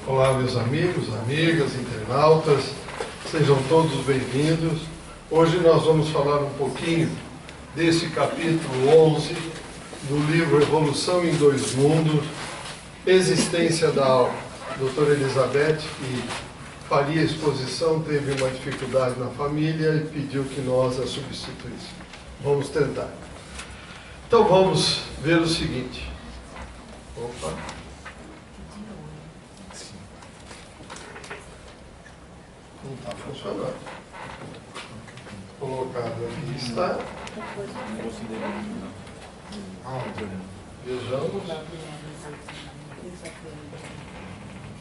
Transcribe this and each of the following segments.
Olá, meus amigos, amigas, internautas, sejam todos bem-vindos. Hoje nós vamos falar um pouquinho desse capítulo 11 do livro Evolução em Dois Mundos, Existência da Alma. A doutora Elizabeth, que faria a exposição, teve uma dificuldade na família e pediu que nós a substituíssemos. Vamos tentar. Então vamos ver o seguinte. Opa. Não está funcionando. Colocado aqui está. Vejamos.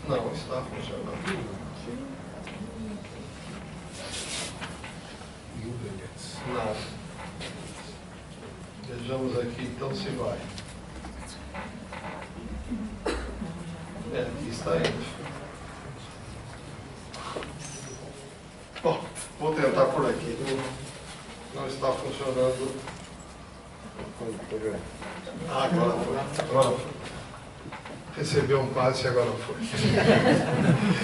Não está funcionando. Nada. Vejamos aqui então se vai. Aqui está indo. Bom, vou tentar por aqui. Não está funcionando. Agora foi. Agora foi. Recebeu um passe e agora foi.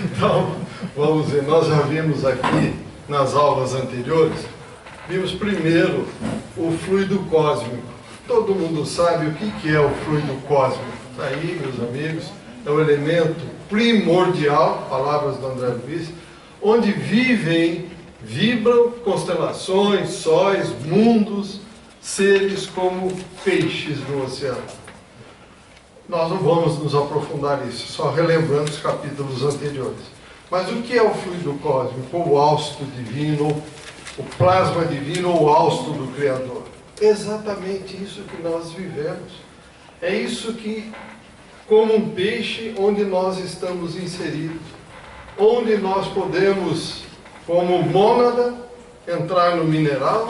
Então, vamos ver. Nós já vimos aqui nas aulas anteriores, vimos primeiro o fluido cósmico. Todo mundo sabe o que é o fluido cósmico. Está aí, meus amigos. É o elemento primordial, palavras do André Luiz, onde vibram constelações, sóis, mundos, seres como peixes no oceano. Nós não vamos nos aprofundar nisso, só relembrando os capítulos anteriores. Mas o que é o fluido cósmico, ou o hausto divino, o plasma divino, ou o hausto do Criador? É exatamente isso que nós vivemos. É isso que, como um peixe, onde nós estamos inseridos, onde nós podemos, como mônada, entrar no mineral,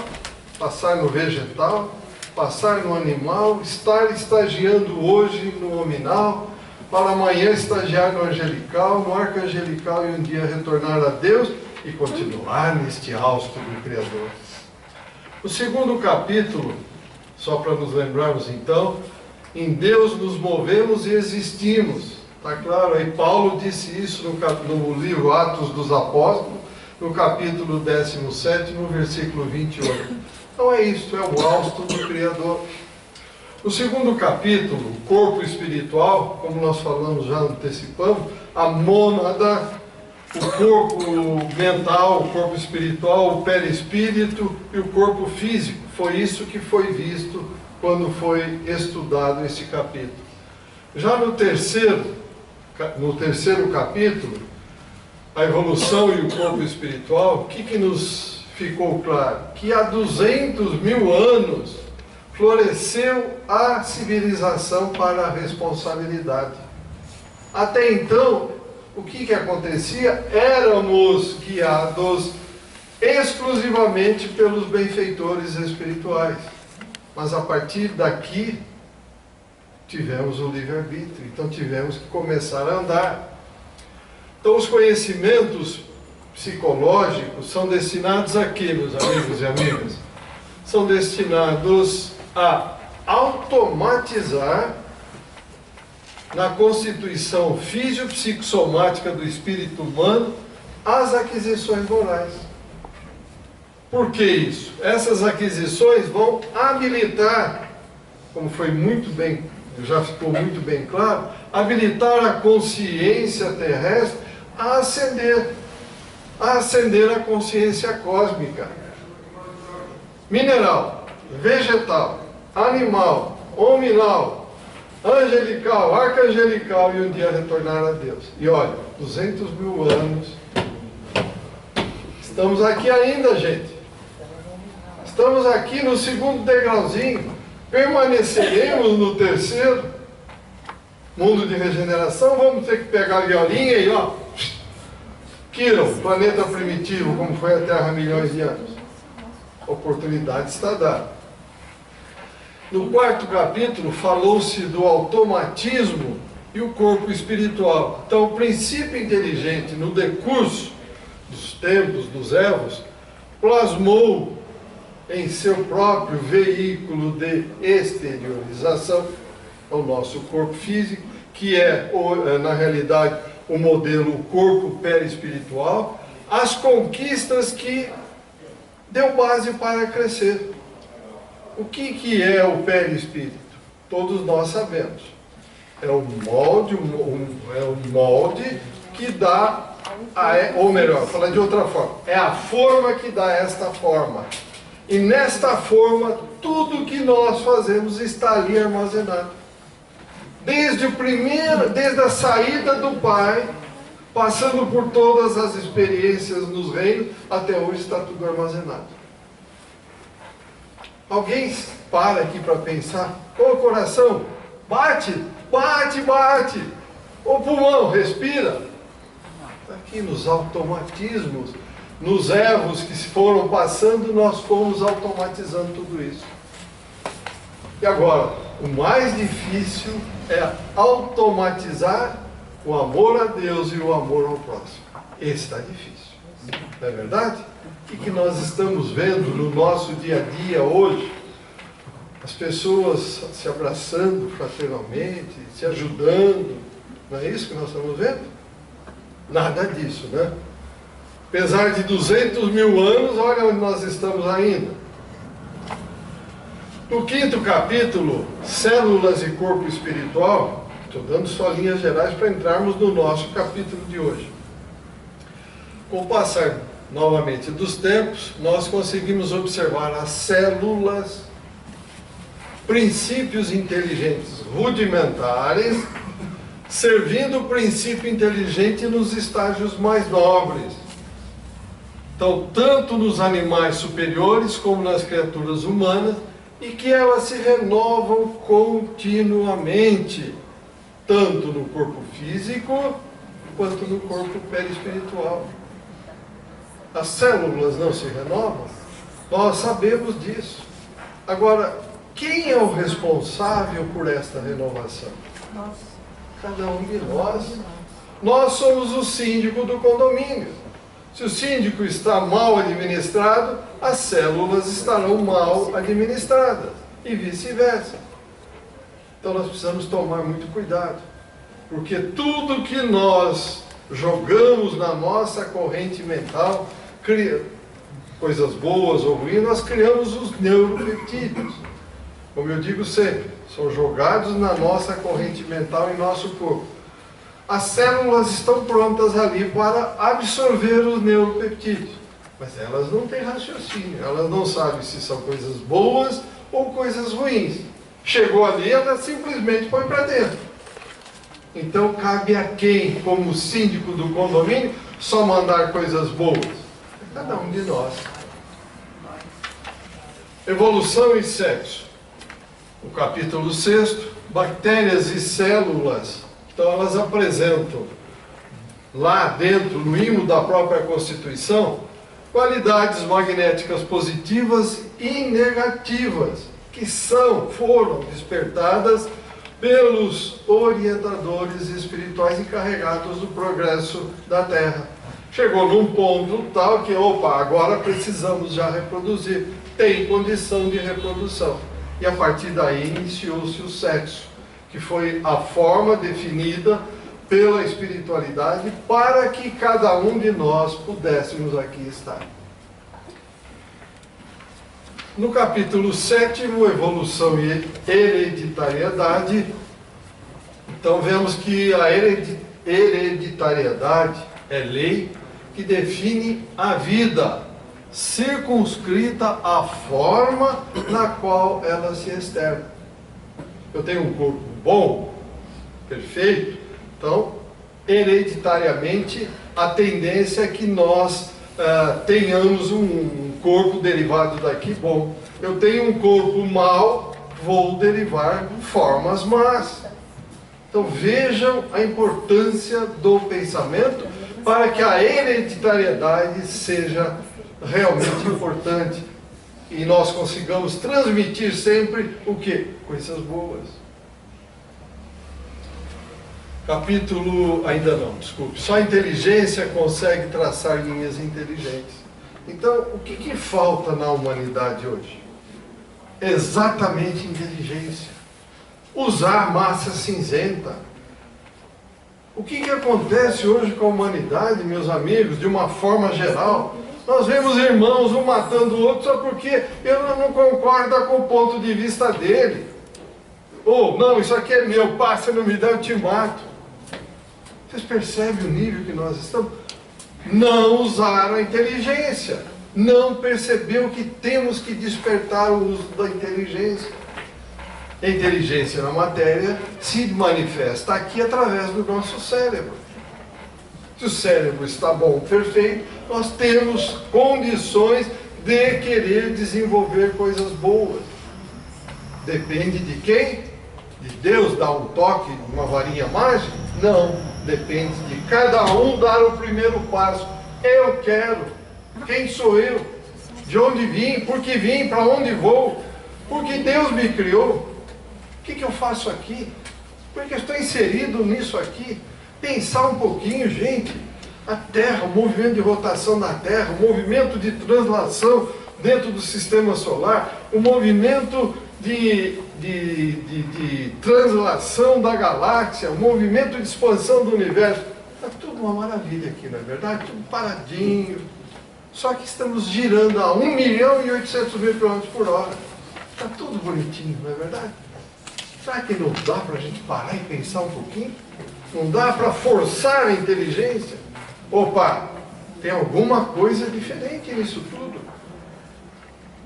passar no vegetal, passar no animal, estar estagiando hoje no hominal, para amanhã estagiar no angelical, no arcangelical e um dia retornar a Deus e continuar neste hausto do Criador. O segundo capítulo, só para nos lembrarmos então, em Deus nos movemos e existimos. Está claro, aí Paulo disse isso no livro Atos dos Apóstolos, no capítulo 17, no versículo 28. Então é isso, é o hausto do Criador. No segundo capítulo, o corpo espiritual, como nós falamos já antecipamos, a mônada, o corpo mental, o corpo espiritual, o perispírito e o corpo físico. Foi isso que foi visto quando foi estudado esse capítulo. Já no terceiro capítulo, a evolução e o corpo espiritual, o que nos ficou claro? Que há 200.000 anos floresceu a civilização para a responsabilidade. Até então, o que acontecia? Éramos guiados exclusivamente pelos benfeitores espirituais. Mas a partir daqui, tivemos o livre-arbítrio, então tivemos que começar a andar. Então os conhecimentos psicológicos são destinados a quê, meus amigos e amigas? São destinados a automatizar na constituição físico-psicossomática do espírito humano as aquisições morais. Por que isso? Essas aquisições vão habilitar, como foi muito bem, já ficou muito bem claro, habilitar a consciência terrestre a ascender a consciência cósmica. Mineral, vegetal, animal, hominal, angelical, arcangelical e um dia retornar a Deus. E olha, 200.000 anos, estamos aqui ainda, gente. Estamos aqui no segundo degrauzinho, permaneceremos no terceiro, mundo de regeneração, vamos ter que pegar a violinha e ó, Quiron, planeta primitivo, como foi a Terra há milhões de anos. A oportunidade está dada. No quarto capítulo, falou-se do automatismo e o corpo espiritual. Então, o princípio inteligente, no decurso dos tempos, dos evos, plasmou em seu próprio veículo de exteriorização o nosso corpo físico, que é, na realidade, o modelo o corpo perispiritual, as conquistas que deu base para crescer. O que é o perispírito? Todos nós sabemos. É o molde que dá, ou melhor, falar de outra forma, é a forma que dá esta forma. E nesta forma, tudo que nós fazemos está ali armazenado. Desde a saída do Pai, passando por todas as experiências nos reinos, até hoje está tudo armazenado. Alguém para aqui para pensar? Ô coração, bate, bate, bate. Ô pulmão, respira. Está aqui nos automatismos, nos erros que se foram passando, nós fomos automatizando tudo isso. E agora, o mais difícil é automatizar o amor a Deus e o amor ao próximo. Esse está difícil. Não é verdade? O que nós estamos vendo no nosso dia a dia hoje? As pessoas se abraçando fraternalmente, se ajudando. Não é isso que nós estamos vendo? Nada disso, né? Apesar de 200 mil anos, olha onde nós estamos ainda. No 5º capítulo, Células e Corpo Espiritual, estou dando só linhas gerais para entrarmos no nosso capítulo de hoje. Com o passar novamente dos tempos, nós conseguimos observar as células, princípios inteligentes rudimentares, servindo o princípio inteligente nos estágios mais nobres. Então, tanto nos animais superiores como nas criaturas humanas, e que elas se renovam continuamente, tanto no corpo físico quanto no corpo perispiritual. As células não se renovam? Nós sabemos disso. Agora, quem é o responsável por esta renovação? Nós. Cada um de nós. Nós somos o síndico do condomínio. Se o síndico está mal administrado, as células estarão mal administradas. E vice-versa. Então nós precisamos tomar muito cuidado. Porque tudo que nós jogamos na nossa corrente mental, coisas boas ou ruins, nós criamos os neuropeptídeos. Como eu digo sempre, são jogados na nossa corrente mental em nosso corpo. As células estão prontas ali para absorver os neuropeptídeos, mas elas não têm raciocínio, elas não sabem se são coisas boas ou coisas ruins. Chegou ali, ela simplesmente põe para dentro. Então cabe a quem, como síndico do condomínio, só mandar coisas boas? Cada um de nós. Evolução e sexo. O capítulo 6, bactérias e células. Então elas apresentam lá dentro, no imo da própria Constituição, qualidades magnéticas positivas e negativas, que foram despertadas pelos orientadores espirituais encarregados do progresso da Terra. Chegou num ponto tal que, agora precisamos já reproduzir. Tem condição de reprodução. E a partir daí iniciou-se o sexo, que foi a forma definida pela espiritualidade para que cada um de nós pudéssemos aqui estar. No capítulo 7, evolução e hereditariedade, então vemos que a hereditariedade é lei que define a vida, circunscrita à forma na qual ela se externa. Eu tenho um corpo bom, perfeito, então, hereditariamente, a tendência é que nós tenhamos um corpo derivado daqui bom. Eu tenho um corpo mau, vou derivar formas más. Então, vejam a importância do pensamento para que a hereditariedade seja realmente importante e nós consigamos transmitir sempre o quê? Coisas boas. Capítulo, ainda não, desculpe. Só a inteligência consegue traçar linhas inteligentes. Então, o que falta na humanidade hoje? Exatamente inteligência. Usar massa cinzenta. O que acontece hoje com a humanidade, meus amigos, de uma forma geral? Nós vemos irmãos, um matando o outro só porque eu não concordo com o ponto de vista dele. Ou, não, isso aqui é meu, pá, se não me dá, eu te mato. Vocês percebem o nível que nós estamos? Não usaram a inteligência. Não percebeu que temos que despertar o uso da inteligência. A inteligência na matéria se manifesta aqui através do nosso cérebro. Se o cérebro está bom, perfeito, nós temos condições de querer desenvolver coisas boas. Depende de quem? De Deus dar um toque, uma varinha mágica? Não. Depende de cada um dar o primeiro passo. Eu quero. Quem sou eu? De onde vim? Por que vim? Para onde vou? Porque Deus me criou. O que eu faço aqui? Porque eu estou inserido nisso aqui. Pensar um pouquinho, gente. A Terra, o movimento de rotação da Terra, o movimento de translação dentro do sistema solar, o movimento de translação da galáxia, o movimento de expansão do universo. Está tudo uma maravilha aqui, não é verdade? Tudo paradinho. Só que estamos girando a 1.800.000 km por hora. Está tudo bonitinho, não é verdade? Será que não dá para a gente parar e pensar um pouquinho? Não dá para forçar a inteligência? Opa, tem alguma coisa diferente nisso tudo.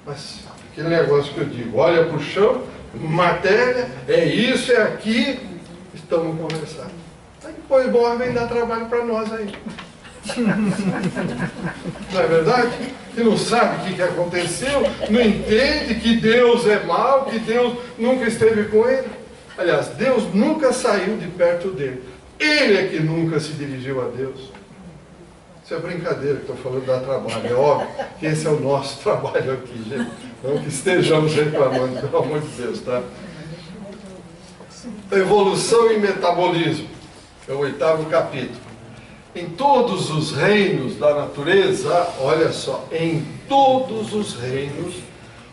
Mas aquele negócio que eu digo, olha para o chão, matéria, é isso, é aqui, estamos conversando. Aí depois morre, vem dar trabalho para nós aí. Não é verdade? Que não sabe o que aconteceu, não entende que Deus é mau, que Deus nunca esteve com ele. Aliás, Deus nunca saiu de perto dele. Ele é que nunca se dirigiu a Deus. Isso é brincadeira que estou falando, dá trabalho. É óbvio que esse é o nosso trabalho aqui, gente. Não que estejamos reclamando, pelo amor de Deus, tá? Evolução e metabolismo. É o 8º capítulo. Em todos os reinos da natureza, olha só, em todos os reinos,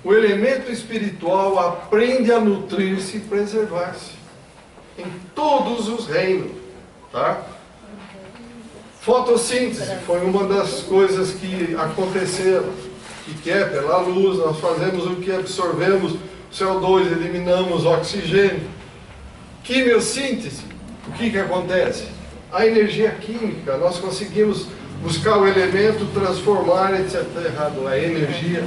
o elemento espiritual aprende a nutrir-se e preservar-se. Em todos os reinos, tá? Fotossíntese foi uma das coisas que aconteceram, que é pela luz, nós fazemos o que absorvemos, CO2, eliminamos oxigênio. Quimiossíntese, o que acontece? A energia química, nós conseguimos buscar o elemento, transformar, etc. Está errado, a energia.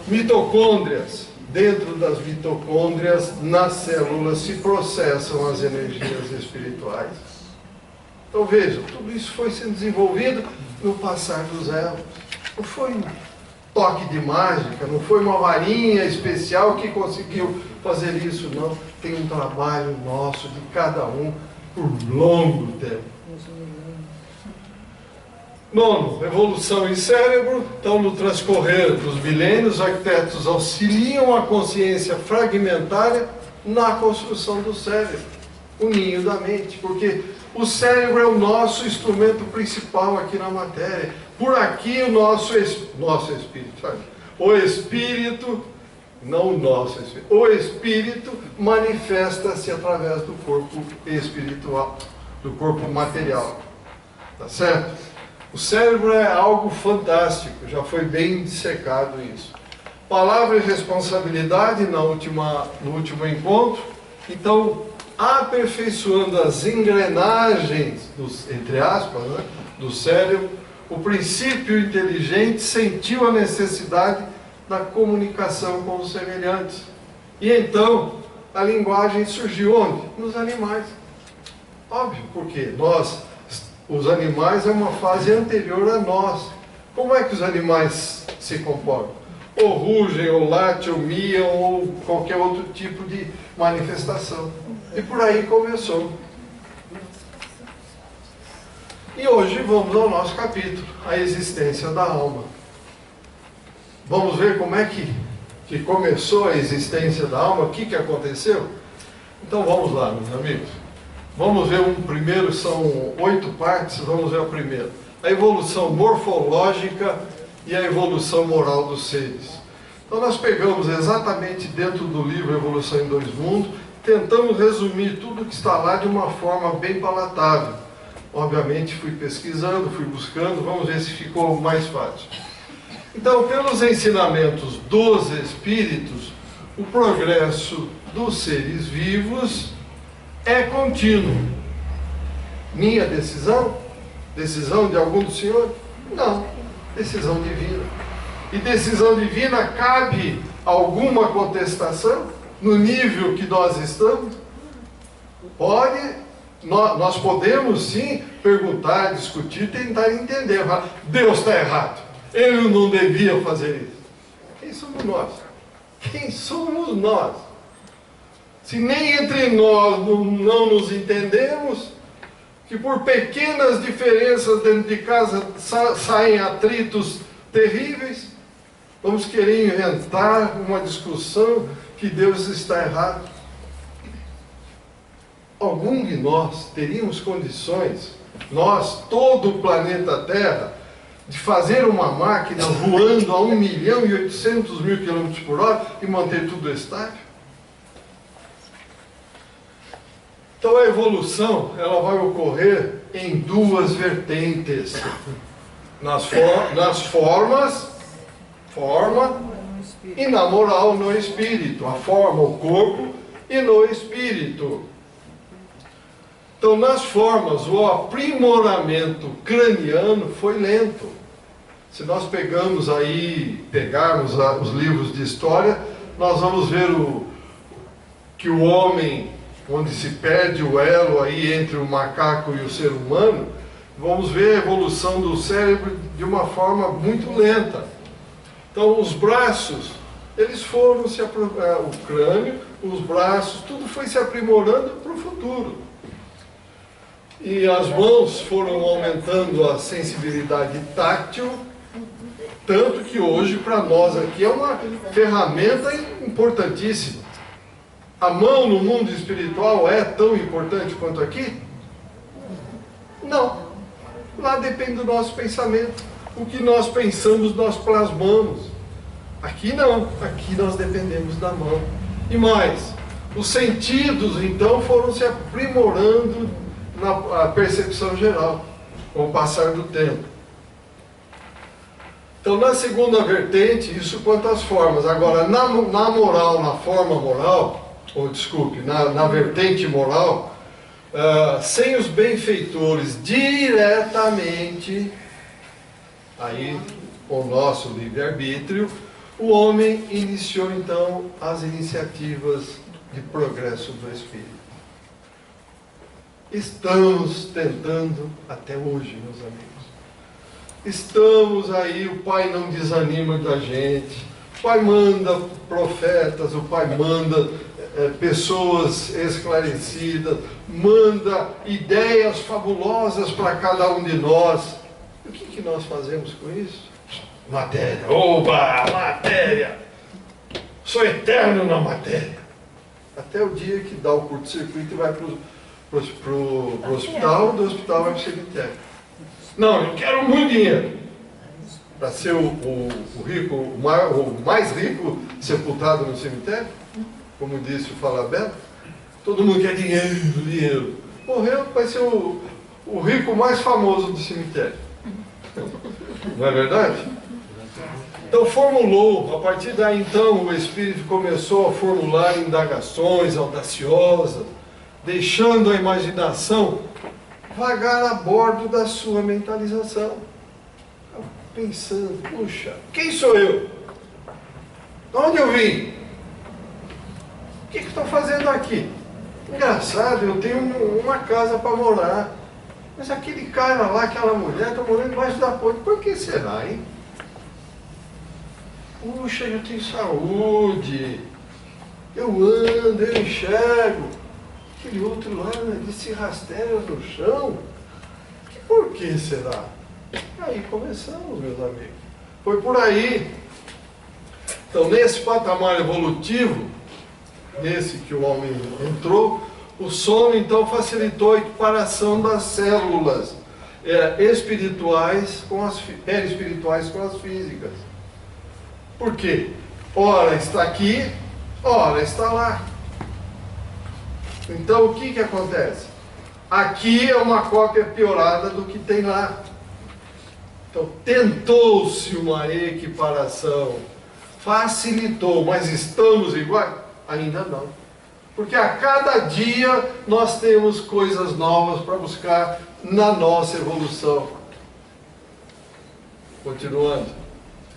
Mitocôndrias, dentro das mitocôndrias, nas células, se processam as energias espirituais. Então vejam, tudo isso foi sendo desenvolvido no passar dos elos. Não foi um toque de mágica, não foi uma varinha especial que conseguiu fazer isso, não. Tem um trabalho nosso, de cada um, por longo tempo. Nono, evolução em cérebro. Então, no transcorrer dos milênios, os arquitetos auxiliam a consciência fragmentária na construção do cérebro, o ninho da mente, porque o cérebro é o nosso instrumento principal aqui na matéria. Por aqui o nosso espírito, sabe? O espírito, não o nosso espírito, o espírito manifesta-se através do corpo espiritual, do corpo material. Tá certo? O cérebro é algo fantástico, já foi bem dissecado isso. Palavra e responsabilidade no último encontro. Então, aperfeiçoando as engrenagens, entre aspas, né, do cérebro, o princípio inteligente sentiu a necessidade da comunicação com os semelhantes. E então, a linguagem surgiu onde? Nos animais. Óbvio, porque os animais é uma fase anterior a nós. Como é que os animais se comportam? Ou rugem, ou latem, ou miam, ou qualquer outro tipo de manifestação. E por aí começou. E hoje vamos ao nosso capítulo, a existência da alma. Vamos ver como é que começou a existência da alma, o que aconteceu? Então vamos lá, meus amigos. Vamos ver primeiro, são 8 partes, vamos ver a primeira. A evolução morfológica e a evolução moral dos seres. Então nós pegamos exatamente dentro do livro Evolução em Dois Mundos, tentamos resumir tudo que está lá de uma forma bem palatável. Obviamente fui pesquisando, fui buscando, vamos ver se ficou mais fácil. Então, pelos ensinamentos dos Espíritos, o progresso dos seres vivos é contínuo. Minha decisão? Decisão de algum dos senhores? Não, decisão divina. E decisão divina, cabe alguma contestação no nível que nós estamos? Pode, nós podemos sim perguntar, discutir, tentar entender. Mas Deus está errado, Ele não devia fazer isso. Quem somos nós? Quem somos nós? Se nem entre nós não nos entendemos, que por pequenas diferenças dentro de casa saem atritos terríveis, vamos querer inventar uma discussão que Deus está errado. Algum de nós teríamos condições, nós, todo o planeta Terra, de fazer uma máquina voando a 1.800.000 km por hora e manter tudo estável? Então a evolução, ela vai ocorrer em duas vertentes. Nas formas, forma, e na moral, no espírito. A forma, o corpo, e no espírito. Então, nas formas, o aprimoramento craniano foi lento. Se nós pegarmos os livros de história, nós vamos ver que o homem, onde se perde o elo aí entre o macaco e o ser humano, vamos ver a evolução do cérebro de uma forma muito lenta. Então, os braços, eles foram o crânio, os braços, tudo foi se aprimorando para o futuro. E as mãos foram aumentando a sensibilidade tátil, tanto que hoje, para nós aqui, é uma ferramenta importantíssima. A mão no mundo espiritual é tão importante quanto aqui? Não. Lá depende do nosso pensamento. O que nós pensamos, nós plasmamos. Aqui não. Aqui nós dependemos da mão. E mais, os sentidos, então, foram se aprimorando na percepção geral, com o passar do tempo. Então, na segunda vertente, isso quanto às formas. Agora, na moral, na forma moral, na vertente moral, sem os benfeitores diretamente, aí, com o nosso livre-arbítrio, o homem iniciou, então, as iniciativas de progresso do espírito. Estamos tentando até hoje, meus amigos. Estamos aí, o Pai não desanima da gente. O Pai manda profetas, o Pai manda pessoas esclarecidas, manda ideias fabulosas para cada um de nós. E o que nós fazemos com isso? Matéria. Oba, matéria! Sou eterno na matéria. Até o dia que dá o curto-circuito e vai para o hospital, do hospital vai para o cemitério. Não, eu quero muito dinheiro. Para ser o rico, o mais rico sepultado no cemitério, como disse o Falabella, todo mundo quer dinheiro, dinheiro. Morreu, vai ser o rico mais famoso do cemitério. Não é verdade? Então formulou, a partir daí então o Espírito começou a formular indagações audaciosas, deixando a imaginação vagar a bordo da sua mentalização. Pensando, puxa, quem sou eu? De onde eu vim? O que estou fazendo aqui? Engraçado, eu tenho uma casa para morar, mas aquele cara lá, aquela mulher, está morando embaixo da ponte. Por que será, hein? Puxa, eu tenho saúde, eu ando, eu enxergo. Aquele outro lá, ele se rasteira no chão. Por que será? Aí começamos, meus amigos. Foi por aí. Então, nesse patamar evolutivo, nesse que o homem entrou, o sono, então, facilitou a equiparação das células espirituais com as físicas. Por quê? Ora está aqui, ora está lá. Então o que acontece? Aqui é uma cópia piorada do que tem lá. Então tentou-se uma equiparação, facilitou, mas estamos iguais? Ainda não. Porque a cada dia nós temos coisas novas para buscar na nossa evolução. Continuando.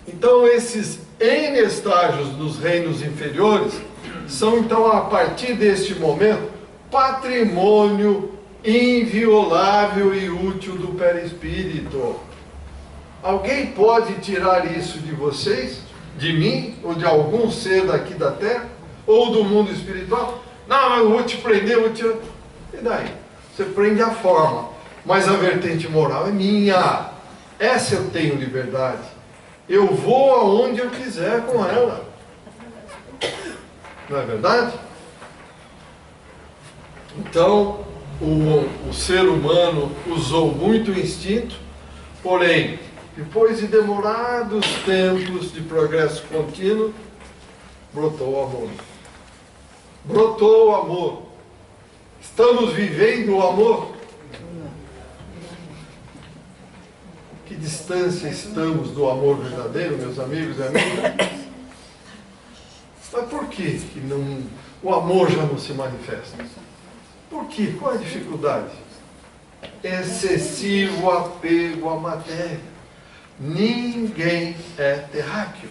Então esses N estágios dos reinos inferiores são então a partir deste momento patrimônio inviolável e útil do perispírito. Alguém pode tirar isso de vocês? De mim? Ou de algum ser daqui da Terra? Ou do mundo espiritual? Não, mas eu vou te prender, eu vou te... E daí? Você prende a forma, mas a vertente moral é minha. Essa eu tenho liberdade. Eu vou aonde eu quiser com ela. Não é verdade? Então, o ser humano usou muito o instinto, porém, depois de demorados tempos de progresso contínuo, brotou o amor. Brotou o amor. Estamos vivendo o amor? Que distância estamos do amor verdadeiro, meus amigos e amigas? Mas por que o amor já não se manifesta? Por quê? Qual é a dificuldade? Excessivo apego à matéria. Ninguém é terráqueo.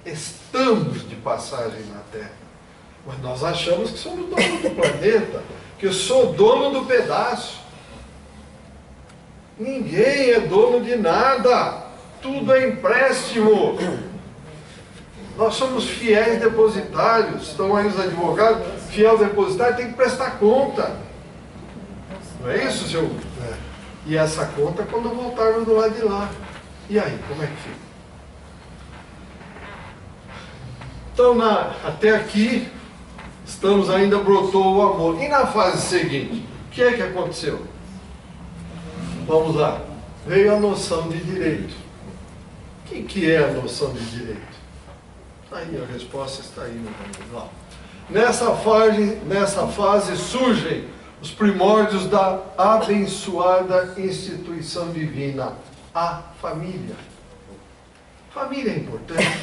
Estamos de passagem na Terra. Mas nós achamos que somos donos do planeta, que eu sou dono do pedaço. Ninguém é dono de nada. Tudo é empréstimo. Nós somos fiéis depositários. Estão aí os advogados. Fiel depositário tem que prestar conta. Não é isso, seu? É. E essa conta quando voltarmos do lado de lá. E aí, como é que fica? Então, até aqui, estamos ainda, brotou o amor. E na fase seguinte, o que é que aconteceu? Vamos lá. Veio a noção de direito. O que é a noção de direito? Aí, a resposta está aí no manual. Nessa fase surgem os primórdios da abençoada instituição divina, a família. Família é importante.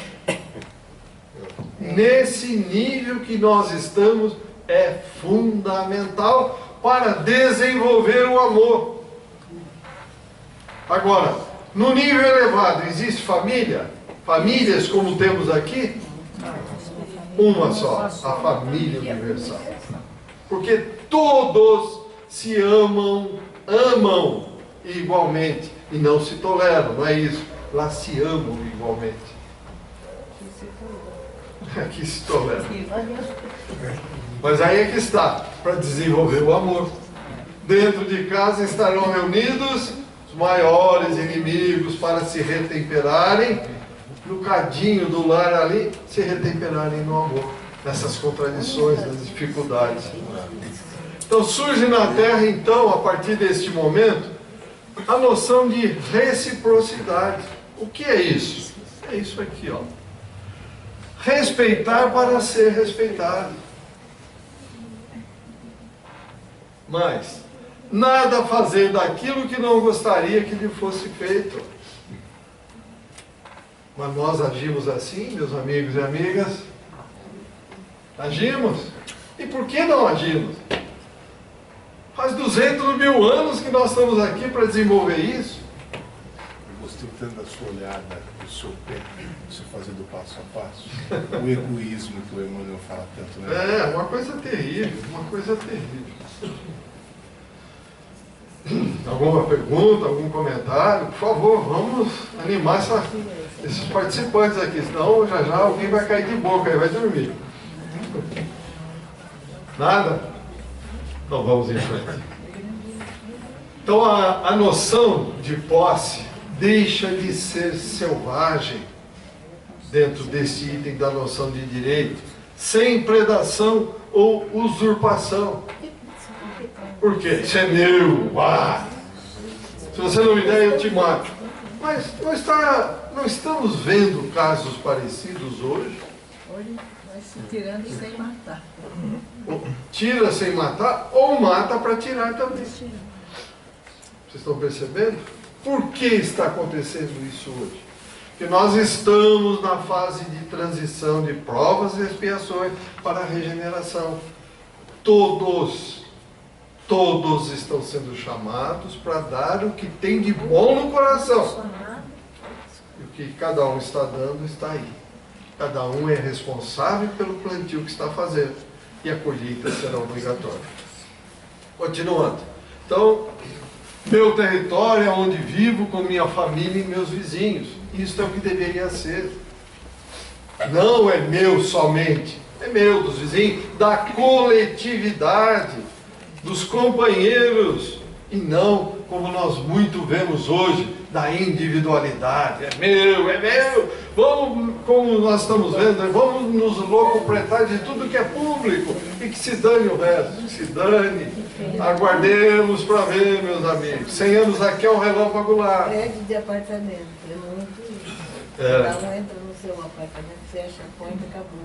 Nesse nível que nós estamos, é fundamental para desenvolver o amor. Agora, no nível elevado, existe família? Famílias como temos aqui? Uma só, a família universal. Porque todos se amam igualmente e não se toleram, não é isso? Lá se amam igualmente. Aqui se toleram. Mas aí é que está, para desenvolver o amor. Dentro de casa estarão reunidos os maiores inimigos para se retemperarem, no cadinho do lar ali, se retemperarem no amor, nessas contradições, nas dificuldades. Então surge na Terra, então, a partir deste momento, a noção de reciprocidade. O que é isso? É isso aqui, ó. Respeitar para ser respeitado. Mas nada fazer daquilo que não gostaria que lhe fosse feito. Mas nós agimos assim, meus amigos e amigas? Agimos? E por que não agimos? Faz 200.000 anos que nós estamos aqui para desenvolver isso. Eu gostei tanto da sua olhada, do seu pé, você fazer do passo a passo. O egoísmo que o Emmanuel fala tanto, né? É, uma coisa terrível, uma coisa terrível. Alguma pergunta, algum comentário? Por favor, vamos animar esses participantes aqui, senão já alguém vai cair de boca e vai dormir. Nada? Então vamos em frente. Então a noção de posse deixa de ser selvagem dentro desse item da noção de direito, sem predação ou usurpação. Por quê? Isso é meu. Se você não me der, eu te mato. Mas não estamos vendo casos parecidos hoje? Hoje vai se tirando sem matar. Tira sem matar, ou mata para tirar também. Vocês estão percebendo? Por que está acontecendo isso hoje? Porque nós estamos na fase de transição de provas e expiações para a regeneração. Todos estão sendo chamados para dar o que tem de bom no coração. E o que cada um está dando está aí. Cada um é responsável pelo plantio que está fazendo. E a colheita será obrigatória. Continuando. Então, meu território é onde vivo com minha família e meus vizinhos. Isso é o que deveria ser. Não é meu somente. É meu, dos vizinhos, da coletividade, dos companheiros. E não, como nós muito vemos hoje, da individualidade. É meu. Vamos, como nós estamos vendo, vamos nos locupletar de tudo que é público. E que se dane o resto, que se dane. Aguardemos para ver, meus amigos. 100 anos aqui é um relâmpago lá. Prédio de apartamento, é muito isso. Cada um entra no seu apartamento, fecha a porta e acabou.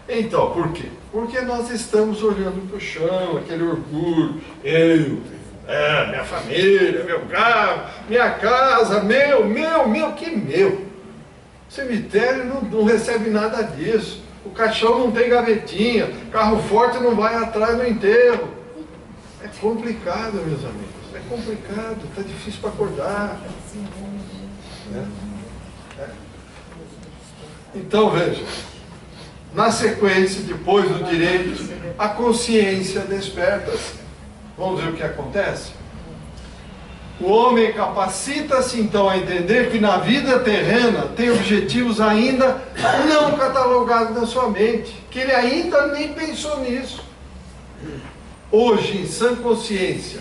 Então, por quê? Porque nós estamos olhando para o chão, aquele orgulho. Minha família, meu carro, minha casa, meu, que meu? O cemitério não recebe nada disso. O caixão não tem gavetinha, carro forte não vai atrás no enterro. É complicado, meus amigos. É complicado, está difícil para acordar. Então, veja. Na sequência, depois do direito, a consciência desperta-se. Vamos ver o que acontece? O homem capacita-se então a entender que na vida terrena tem objetivos ainda não catalogados na sua mente, que ele ainda nem pensou nisso. Hoje, em sã consciência,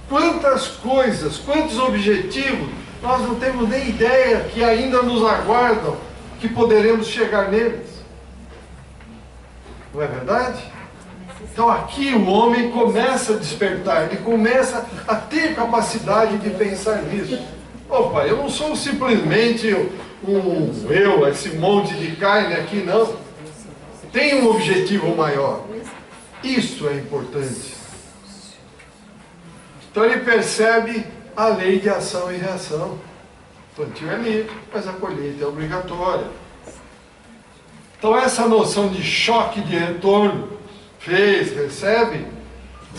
quantas coisas, quantos objetivos, nós não temos nem ideia que ainda nos aguardam, que poderemos chegar neles. Não é verdade? Então aqui o homem começa a despertar, ele começa a ter capacidade de pensar nisso. Opa, eu não sou simplesmente esse monte de carne aqui, não. Tem um objetivo maior. Isso é importante. Então ele percebe a lei de ação e reação. O plantio é livre, mas a colheita é obrigatória. Então essa noção de choque de retorno, recebe,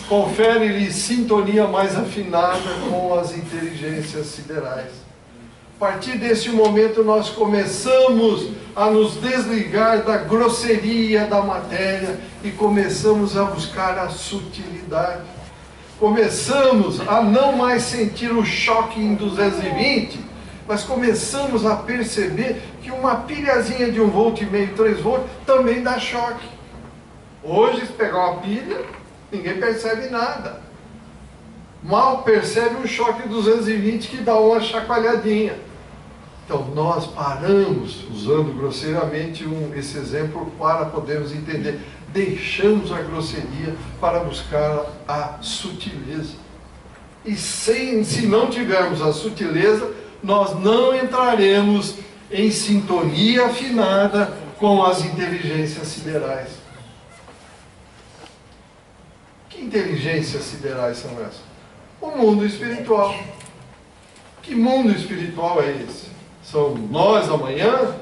confere-lhe sintonia mais afinada com as inteligências siderais. A partir desse momento nós começamos a nos desligar da grosseria da matéria e começamos a buscar a sutilidade. Começamos a não mais sentir o choque em 220, mas começamos a perceber que uma pilhazinha de 1,5 volt, 3 volts, também dá choque. Hoje, se pegar uma pilha, ninguém percebe nada. Mal percebe um choque 220 que dá uma chacoalhadinha. Então, nós paramos, usando grosseiramente esse exemplo, para podermos entender. Deixamos a grosseria para buscar a sutileza. E se não tivermos a sutileza, nós não entraremos em sintonia afinada com as inteligências siderais. Que inteligências siderais são essas? O mundo espiritual. Que mundo espiritual é esse? São nós amanhã?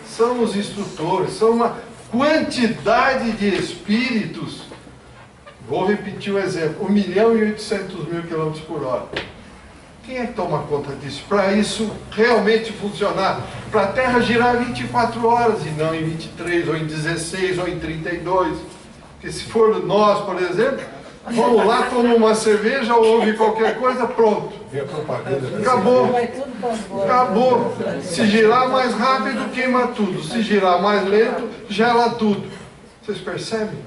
São os instrutores, são uma quantidade de espíritos. Vou repetir o exemplo: 1.800.000 km/h. Quem é que toma conta disso? Para isso realmente funcionar, para a Terra girar 24 horas e não em 23, ou em 16, ou em 32. Porque se for nós, por exemplo, vamos lá, toma uma cerveja ou ouve qualquer coisa, pronto. Vê a propaganda. Acabou. Acabou. Se girar mais rápido, queima tudo. Se girar mais lento, gela tudo. Vocês percebem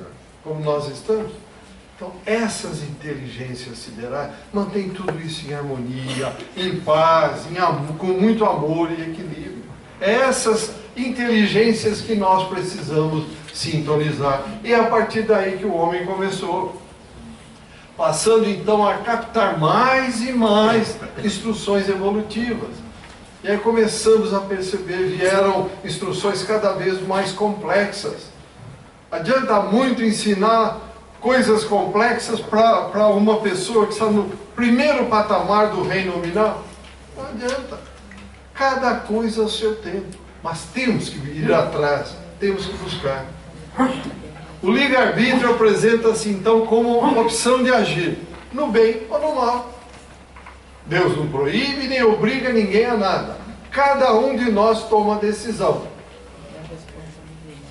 como nós estamos? Então, essas inteligências siderais mantêm tudo isso em harmonia, em paz, com muito amor e equilíbrio. Essas inteligências que nós precisamos sintonizar. E é a partir daí que o homem começou. Passando então a captar mais e mais instruções evolutivas. E aí começamos a perceber, vieram instruções cada vez mais complexas. Adianta muito ensinar coisas complexas para uma pessoa que está no primeiro patamar do reino nominal? Não adianta. Cada coisa ao seu tempo. Mas temos que ir atrás, temos que buscar. O livre-arbítrio apresenta-se então como uma opção de agir, no bem ou no mal. Deus não proíbe nem obriga ninguém a nada. Cada um de nós toma a decisão.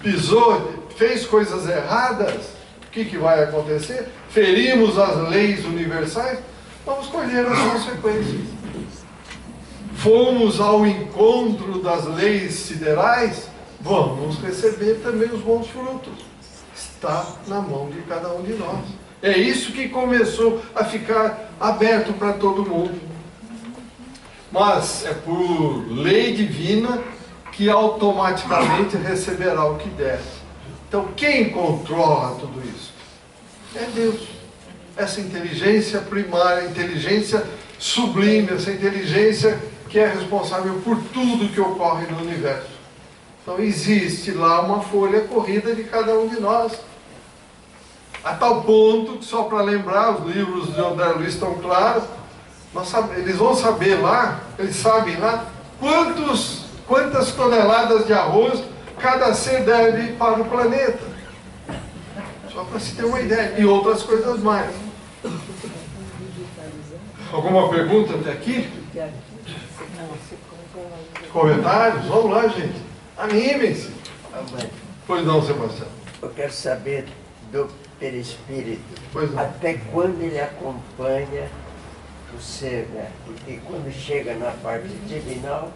Pisou, fez coisas erradas, o que vai acontecer? Ferimos as leis universais, vamos colher as consequências. Fomos ao encontro das leis siderais, vamos receber também os bons frutos. Está na mão de cada um de nós. É isso que começou a ficar aberto para todo mundo. Mas é por lei divina que automaticamente receberá o que desce. Então quem controla tudo isso? É Deus. Essa inteligência primária, inteligência sublime, essa inteligência que é responsável por tudo que ocorre no universo. Então existe lá uma folha corrida de cada um de nós. A tal ponto que, só para lembrar, os livros de André Luiz estão claros, eles vão saber lá, eles sabem lá, quantas toneladas de arroz cada ser deve para o planeta. Só para se ter uma ideia. E outras coisas mais. Alguma pergunta até aqui? Comentários? Vamos lá, gente. Animem-se. Pois não, Sebastião. Eu quero saber do perispírito. Pois não. Até quando ele acompanha o ser, né? Porque quando chega na parte divinal,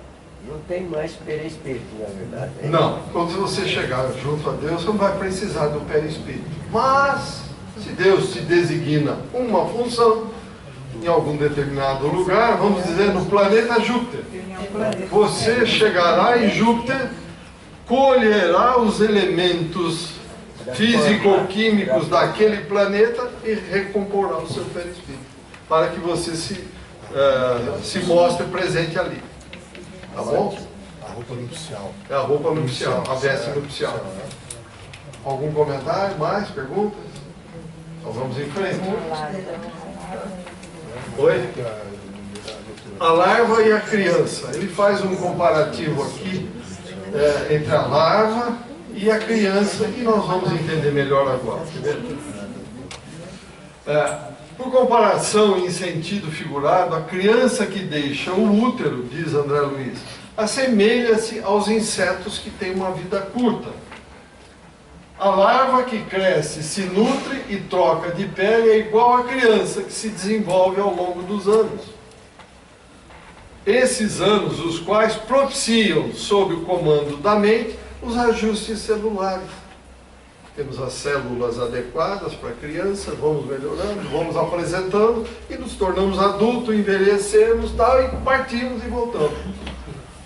não tem mais perispírito, na verdade. Né? Não. Quando você chegar junto a Deus, você não vai precisar do perispírito. Mas, se Deus te designa uma função, em algum determinado lugar, vamos dizer no planeta Júpiter, você chegará em Júpiter, colherá os elementos físico-químicos daquele planeta e recomporá o seu perispírito, para que você se mostre presente ali. Tá bom? A roupa nupcial. É a roupa nupcial, a veste nupcial. Algum comentário, mais perguntas? Então vamos em frente. Oi? A larva e a criança. Ele faz um comparativo aqui entre a larva e a criança, e nós vamos entender melhor agora. Por comparação em sentido figurado, a criança que deixa o útero, diz André Luiz, assemelha-se aos insetos que têm uma vida curta. A larva que cresce, se nutre e troca de pele é igual à criança que se desenvolve ao longo dos anos. Esses anos, os quais propiciam, sob o comando da mente, os ajustes celulares. Temos as células adequadas para a criança, vamos melhorando, vamos apresentando e nos tornamos adultos, envelhecemos, tal, e partimos e voltamos.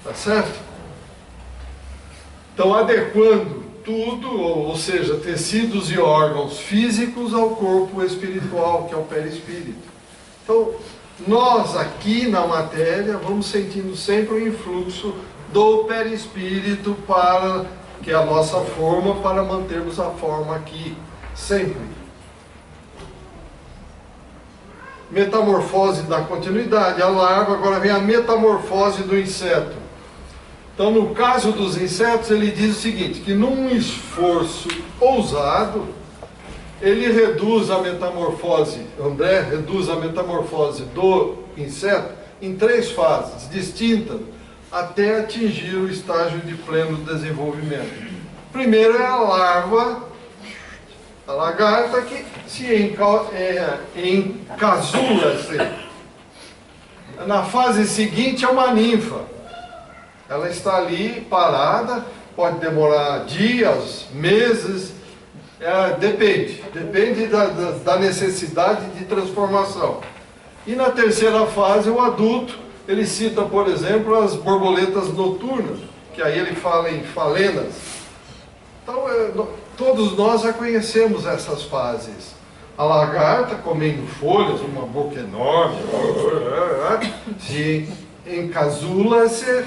Tá certo? Então, adequando tudo, ou seja, tecidos e órgãos físicos ao corpo espiritual, que é o perispírito. Então, nós aqui na matéria vamos sentindo sempre o influxo do perispírito para que é a nossa forma, para mantermos a forma aqui, sempre. Metamorfose da continuidade, a larva, agora vem a metamorfose do inseto. Então, no caso dos insetos, ele diz o seguinte, que num esforço ousado, ele reduz a metamorfose, André reduz a metamorfose do inseto em 3 fases distintas, até atingir o estágio de pleno desenvolvimento. Primeiro é a larva, a lagarta, que se encasula-se. Na fase seguinte é uma ninfa. Ela está ali parada, pode demorar dias, meses, depende da necessidade de transformação. E na terceira fase, o adulto, ele cita, por exemplo, as borboletas noturnas, que aí ele fala em falenas. Então, todos nós já conhecemos essas fases. A lagarta comendo folhas, uma boca enorme, se encasula, se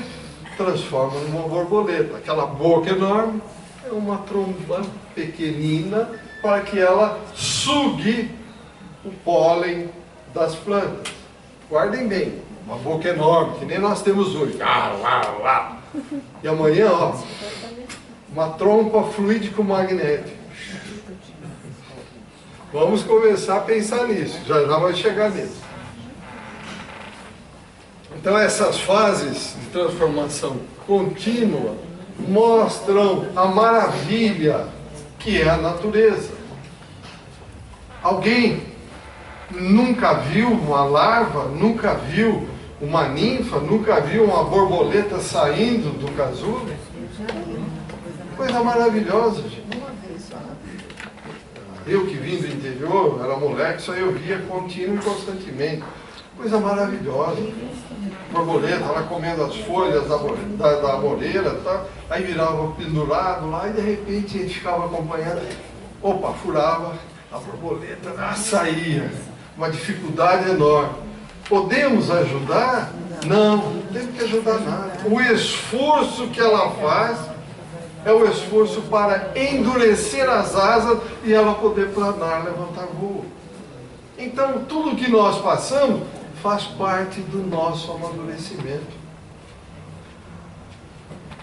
transforma numa borboleta. Aquela boca enorme é uma tromba pequenina para que ela sugue o pólen das plantas. Guardem bem, uma boca enorme, que nem nós temos hoje. E amanhã, ó, uma trompa fluídico-magnética. Vamos começar a pensar nisso, já vai chegar nisso. Então essas fases de transformação contínua mostram a maravilha que é a natureza. Alguém nunca viu uma larva, nunca viu uma ninfa, nunca viu uma borboleta saindo do casulo? Coisa maravilhosa, gente. Eu que vim do interior, era moleque, isso aí eu via contínuo e constantemente. Coisa maravilhosa. Borboleta, ela comendo as folhas da moreira, tá? Aí virava pendurado lá e de repente a gente ficava acompanhando. Opa, furava, a borboleta saía. Uma dificuldade enorme. Podemos ajudar? Não, não temos que ajudar nada. O esforço que ela faz é o esforço para endurecer as asas e ela poder planar, levantar voo. Então, tudo que nós passamos faz parte do nosso amadurecimento.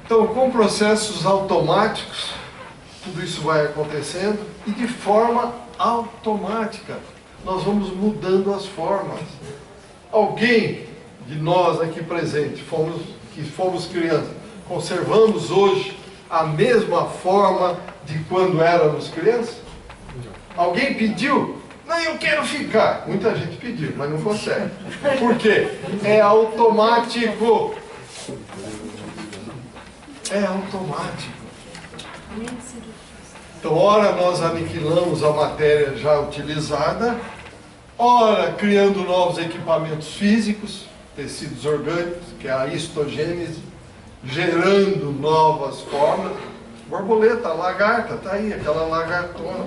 Então, com processos automáticos, tudo isso vai acontecendo e de forma automática nós vamos mudando as formas. Alguém de nós aqui presente, que fomos crianças, conservamos hoje a mesma forma de quando éramos crianças? Alguém pediu? Não, eu quero ficar. Muita gente pediu, mas não consegue. Por quê? É automático. É automático. Então, ora nós aniquilamos a matéria já utilizada, ora criando novos equipamentos físicos, tecidos orgânicos, que é a histogênese, gerando novas formas. Borboleta, lagarta, tá aí, aquela lagartona,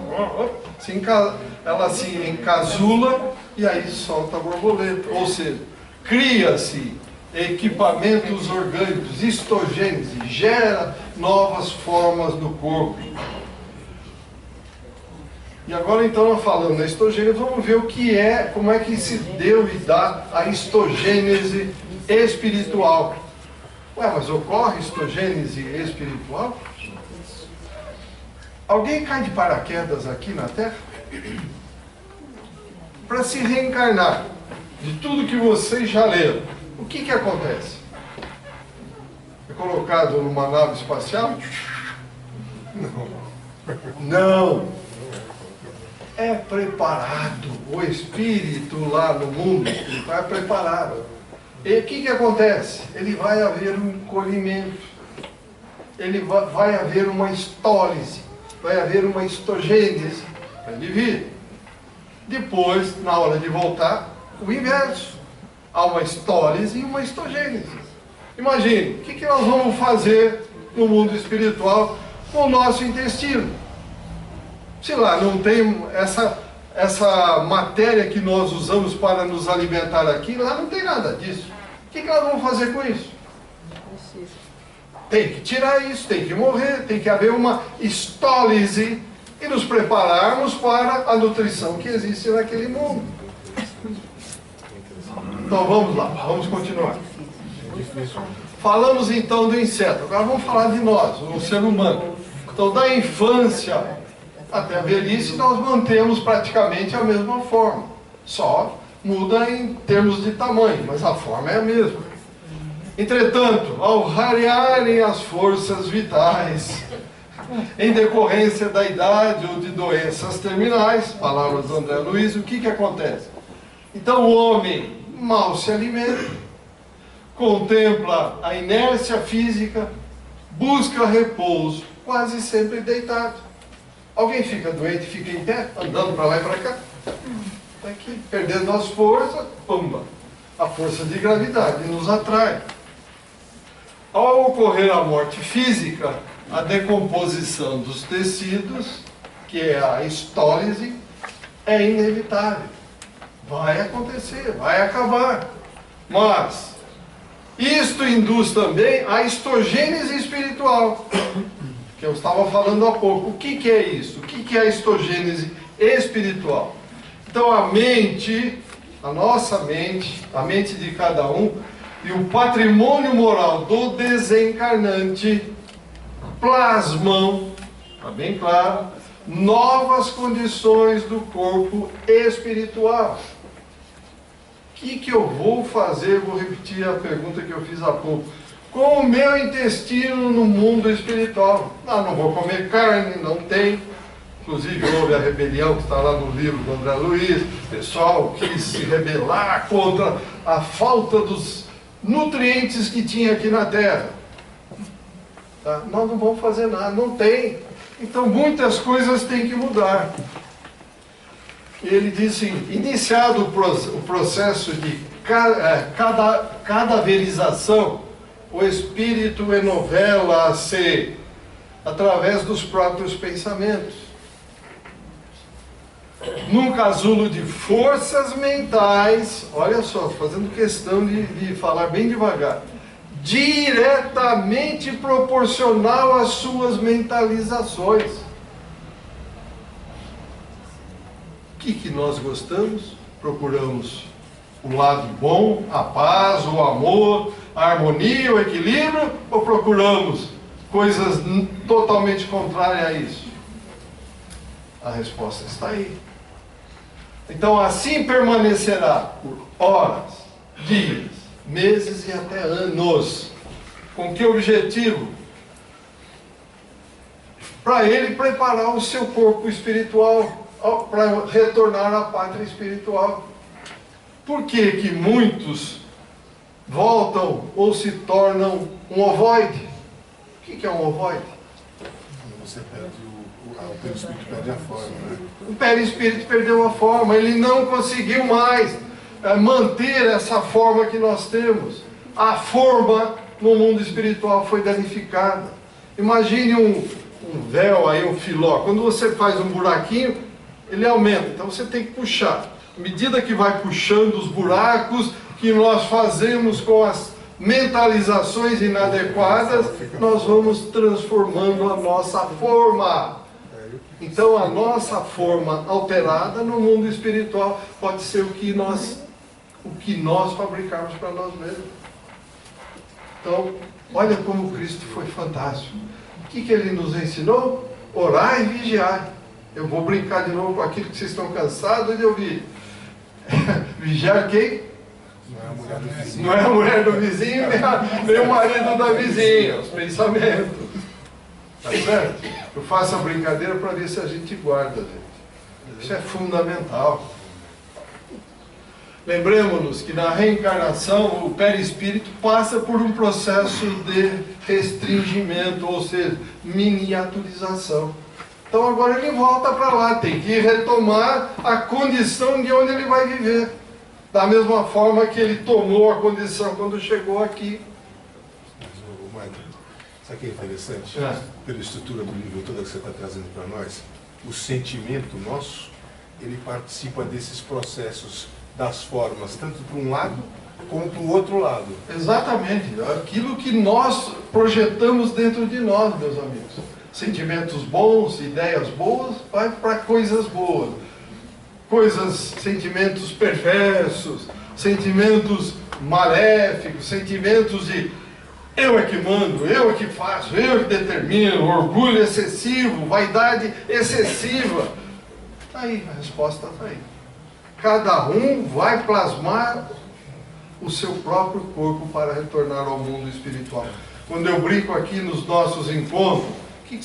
ela se encasula e aí solta a borboleta. Ou seja, cria-se equipamentos orgânicos, histogênese, gera novas formas no corpo. E agora então, nós falando da histogênese, vamos ver o que é, como é que se deu e dá a histogênese espiritual. Ué, mas ocorre histogênese espiritual? Alguém cai de paraquedas aqui na Terra? Para se reencarnar, de tudo que vocês já leram, o que acontece? É colocado numa nave espacial? Não. É preparado. O espírito lá no mundo espiritual é preparado. E o que acontece? Ele vai haver um encolhimento. Vai haver uma histólise. Vai haver uma histogênese. Para ele vir. Depois, na hora de voltar, o inverso. Há uma histólise e uma histogênese. Imagine, o que nós vamos fazer no mundo espiritual com o nosso intestino? Sei lá, não tem essa matéria que nós usamos para nos alimentar aqui, lá não tem nada disso. O que nós vamos fazer com isso? Tem que tirar isso, tem que morrer, tem que haver uma histólise e nos prepararmos para a nutrição que existe naquele mundo. Então vamos lá, vamos continuar. Falamos então do inseto, agora vamos falar de nós, o ser humano. Então da infância até a velhice nós mantemos praticamente a mesma forma, só muda em termos de tamanho, mas a forma é a mesma. Entretanto, ao rarearem as forças vitais, em decorrência da idade ou de doenças terminais, palavras do André Luiz, o que acontece? Então o homem mal se alimenta, contempla a inércia física, busca repouso, quase sempre deitado. Alguém fica doente, fica em pé, andando para lá e para cá? Aqui, perdendo as forças, pumba, a força de gravidade nos atrai. Ao ocorrer a morte física, a decomposição dos tecidos, que é a histólise, é inevitável. Vai acontecer, vai acabar. Mas Isto induz também a histogênese espiritual, que eu estava falando há pouco. O que é isso? O que é a histogênese espiritual? Então a mente, a nossa mente, a mente de cada um, e o patrimônio moral do desencarnante plasmam, está bem claro, novas condições do corpo espiritual. O que eu vou fazer? Vou repetir a pergunta que eu fiz há pouco. Com o meu intestino no mundo espiritual? Não vou comer carne, não tem. Inclusive houve a rebelião que está lá no livro do André Luiz. O pessoal quis se rebelar contra a falta dos nutrientes que tinha aqui na Terra. Tá? Nós não vamos fazer nada, não tem. Então muitas coisas têm que mudar. Ele diz assim, iniciado o processo de cadaverização, o espírito enovela-se através dos próprios pensamentos. Num casulo de forças mentais, olha só, fazendo questão de falar bem devagar, diretamente proporcional às suas mentalizações. O que nós gostamos? Procuramos o lado bom, a paz, o amor, a harmonia, o equilíbrio, ou procuramos coisas totalmente contrárias a isso? A resposta está aí. Então assim permanecerá por horas, dias, meses e até anos. Com que objetivo? Para ele preparar o seu corpo espiritual para retornar à pátria espiritual. Por que muitos voltam ou se tornam um ovoide? O que é um ovoide? Você perde o perispírito perde a forma, né? O perispírito perdeu a forma, ele não conseguiu mais manter essa forma que nós temos. A forma no mundo espiritual foi danificada. Imagine um véu aí, um filó. Quando você faz um buraquinho, ele aumenta, então você tem que puxar. À medida que vai puxando os buracos que nós fazemos com as mentalizações inadequadas, nós vamos transformando a nossa forma. Então a nossa forma alterada no mundo espiritual pode ser o que nós fabricarmos para nós mesmos. Então, olha como Cristo foi fantástico. O que ele nos ensinou? Orar e vigiar. Eu vou brincar de novo com aquilo que vocês estão cansados de ouvir. Vigiar quem? Não é a mulher do vizinho, nem o marido da vizinha, os pensamentos. Tá certo? Eu faço a brincadeira para ver se a gente guarda, gente. Isso é fundamental. Lembremos-nos que na reencarnação o perispírito passa por um processo de restringimento, ou seja, miniaturização. Então agora ele volta para lá, tem que retomar a condição de onde ele vai viver. Da mesma forma que ele tomou a condição quando chegou aqui. Mas, Michael, sabe o que é interessante? Pela estrutura do livro toda que você está trazendo para nós, o sentimento nosso, ele participa desses processos das formas, tanto para um lado como para o outro lado. Exatamente, aquilo que nós projetamos dentro de nós, meus amigos. Sentimentos bons, ideias boas, vai para coisas boas. Sentimentos perversos, sentimentos maléficos, sentimentos de eu é que mando, eu é que faço, eu é que determino, orgulho excessivo, vaidade excessiva. Aí, a resposta está aí. Cada um vai plasmar o seu próprio corpo para retornar ao mundo espiritual. Quando eu brinco aqui nos nossos encontros, o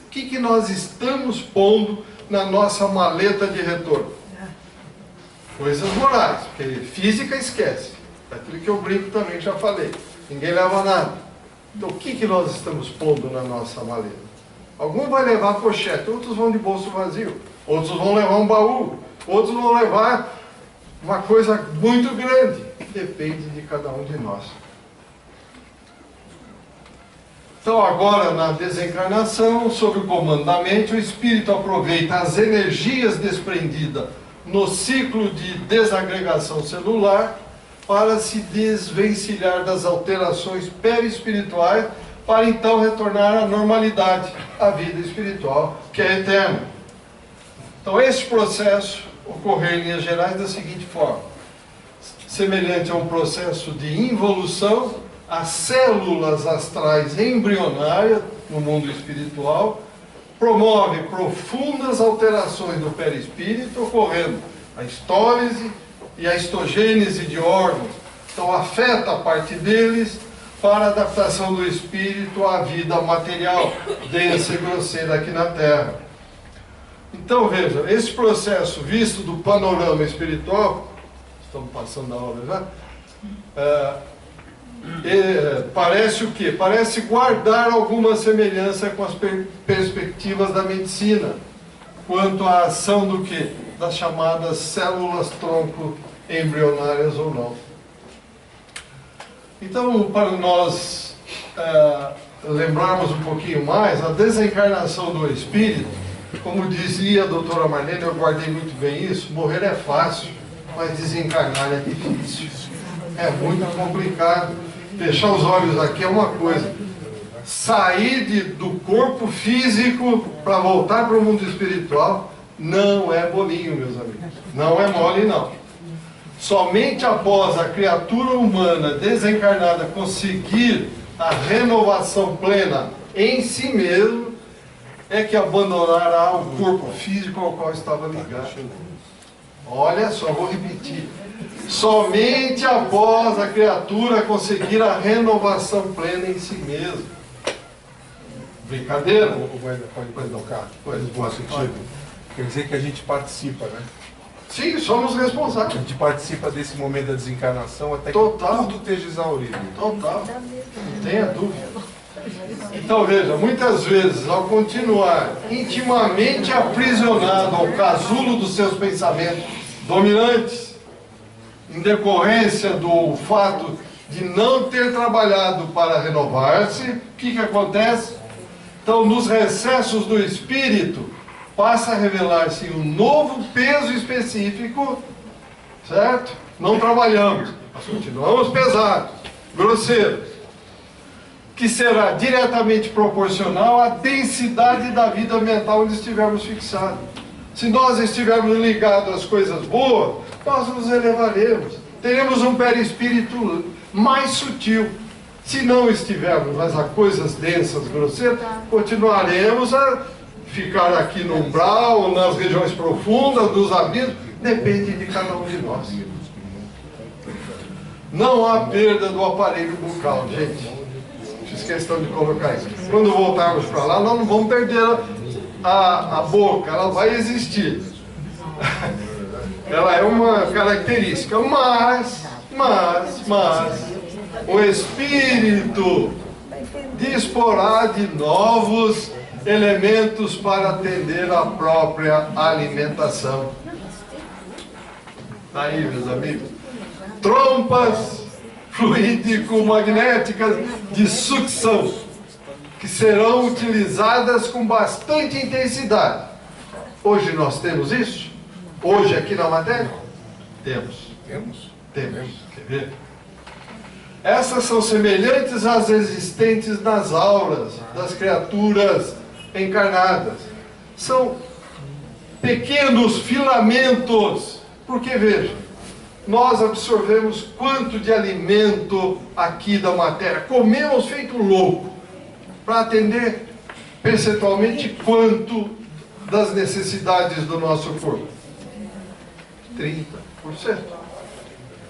que nós estamos pondo na nossa maleta de retorno? Coisas morais, porque física esquece. É aquilo que eu brinco também, já falei. Ninguém leva nada. Então o que nós estamos pondo na nossa maleta? Alguns vão levar pochete, outros vão de bolso vazio, outros vão levar um baú, outros vão levar uma coisa muito grande. Depende de cada um de nós. Então agora na desencarnação, sob o comando da mente, o espírito aproveita as energias desprendidas no ciclo de desagregação celular para se desvencilhar das alterações perispirituais, para então retornar à normalidade, à vida espiritual, que é eterna. Então, esse processo ocorreu em linhas gerais da seguinte forma: semelhante a um processo de involução, as células astrais embrionárias no mundo espiritual promove profundas alterações do perispírito, ocorrendo a histólise e a histogênese de órgãos. Então, afeta a parte deles para a adaptação do espírito à vida material, densa e grosseira aqui na Terra. Então, vejam, esse processo visto do panorama espiritual, estamos passando a aula já, parece o quê? Parece guardar alguma semelhança com as perspectivas da medicina, quanto à ação do quê? Das chamadas células-tronco embrionárias ou não. Então, para nós lembrarmos um pouquinho mais, a desencarnação do espírito, como dizia a doutora Marlene, eu guardei muito bem isso: morrer é fácil, mas desencarnar é difícil. É muito complicado. Fechar os olhos aqui é uma coisa. Sair do corpo físico para voltar para o mundo espiritual não é bolinho, meus amigos. Não é mole, não. Somente após a criatura humana desencarnada conseguir a renovação plena em si mesmo, é que abandonará o corpo físico ao qual estava ligado. Olha só, vou repetir. Somente após a criatura conseguir a renovação plena em si mesmo. Brincadeira? Pode tocar? Pode, no bom sentido. Quer dizer que a gente participa, né? Sim, somos responsáveis. A gente participa desse momento da desencarnação até que Total. tudo esteja exaurido. Total. Não tenha dúvida. Então, veja, muitas vezes, ao continuar intimamente aprisionado ao casulo dos seus pensamentos dominantes, em decorrência do fato de não ter trabalhado para renovar-se, o que acontece? Então, nos recessos do espírito, passa a revelar-se um novo peso específico, certo? Não trabalhamos, nós continuamos pesados, grosseiros, que será diretamente proporcional à densidade da vida mental onde estivermos fixados. Se nós estivermos ligados às coisas boas, nós nos elevaremos, teremos um perispírito mais sutil. Se não estivermos mas a coisas densas, grosseiras, continuaremos a ficar aqui no umbral, ou nas regiões profundas, dos abismos, depende de cada um de nós. Não há perda do aparelho bucal, gente. Fiz questão de colocar isso. Quando voltarmos para lá, nós não vamos perder a boca, ela vai existir. Ela é uma característica, mas o espírito disporá de novos elementos para atender à própria alimentação. Aí, meus amigos, trompas fluídico-magnéticas de sucção, que serão utilizadas com bastante intensidade. Hoje nós temos isso? Hoje aqui na matéria? Temos. Temos? Temos. Quer ver? Essas são semelhantes às existentes nas auras das criaturas encarnadas. São pequenos filamentos, porque veja, nós absorvemos quanto de alimento aqui da matéria, comemos feito louco, para atender percentualmente quanto das necessidades do nosso corpo? 30%.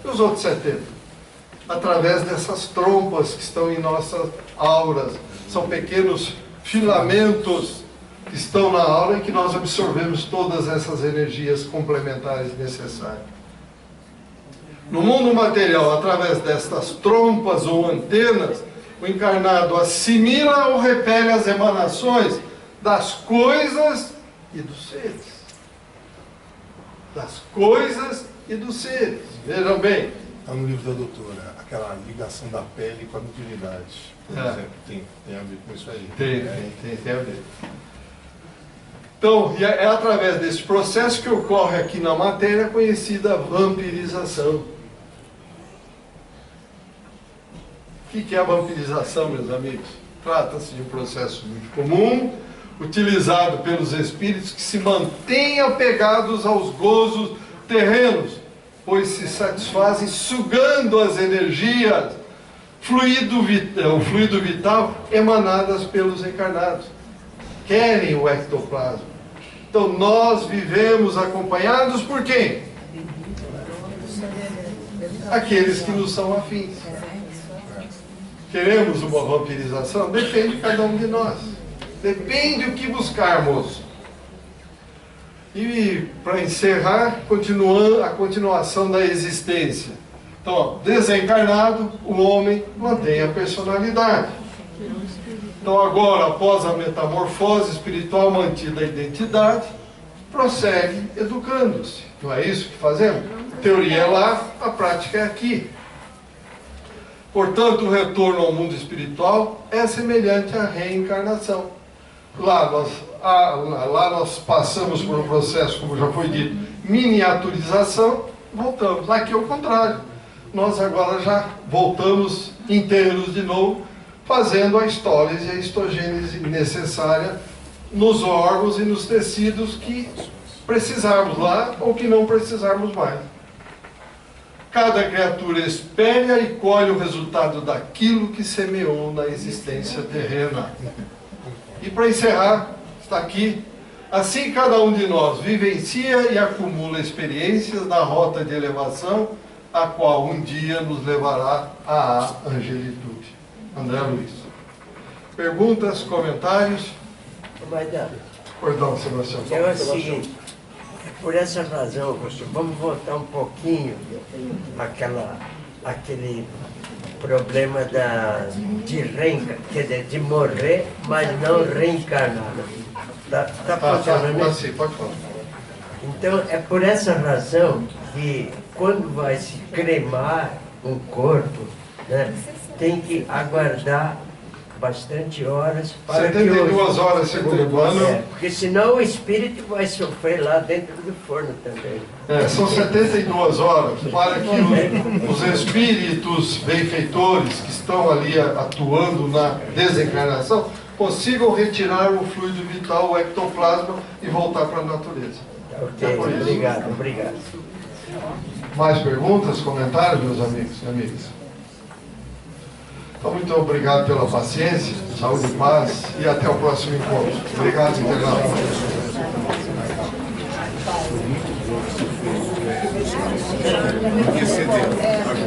E os outros 70%? Através dessas trompas que estão em nossas auras. São pequenos filamentos que estão na aura e que nós absorvemos todas essas energias complementares necessárias. No mundo material, através destas trompas ou antenas, o encarnado assimila ou repele as emanações das coisas e dos seres. Das coisas e dos seres. Vejam bem. Está no livro da doutora, aquela ligação da pele com a mediunidade. Por exemplo, tem a ver com isso aí. Tem a ver. Então, é através desse processo que ocorre aqui na matéria, conhecida vampirização. O que é a vampirização, meus amigos? Trata-se de um processo muito comum, utilizado pelos espíritos que se mantêm apegados aos gozos terrenos, pois se satisfazem sugando as energias, o fluido vital emanadas pelos encarnados. Querem o ectoplasma. Então nós vivemos acompanhados por quem? Aqueles que nos são afins. Queremos uma vampirização? Depende de cada um de nós. Depende do que buscarmos. E para encerrar, a continuação da existência. Então, ó, desencarnado, o homem mantém a personalidade. Então agora, após a metamorfose espiritual mantida a identidade, prossegue educando-se. Não é isso que fazemos? A teoria é lá, a prática é aqui. Portanto, o retorno ao mundo espiritual é semelhante à reencarnação. Lá nós passamos por um processo, como já foi dito, miniaturização, voltamos. Aqui é o contrário. Nós agora já voltamos inteiros de novo, fazendo a histólise e a histogênese necessária nos órgãos e nos tecidos que precisarmos lá ou que não precisarmos mais. Cada criatura espelha e colhe o resultado daquilo que semeou na existência terrena. E para encerrar, está aqui, assim cada um de nós vivencia e acumula experiências na rota de elevação, a qual um dia nos levará à angelitude. André Luiz. Perguntas, comentários? Perdão, Sebastião. É o seguinte, por essa razão, vamos voltar um pouquinho aquele problema de morrer, mas não reencarnar. Está funcionando? Assim, pode falar. Então, é por essa razão que quando vai se cremar um corpo, né, tem que aguardar bastante horas para 72 horas, segundo o ano. Porque senão o espírito vai sofrer lá dentro do forno também. São 72 horas para que os espíritos benfeitores que estão ali atuando na desencarnação consigam retirar o fluido vital, o ectoplasma, e voltar para a natureza. Ok, obrigado. Mais perguntas, comentários, meus amigos e amigas? Então, muito obrigado pela paciência, saúde e paz, e até o próximo encontro. Obrigado, internautas.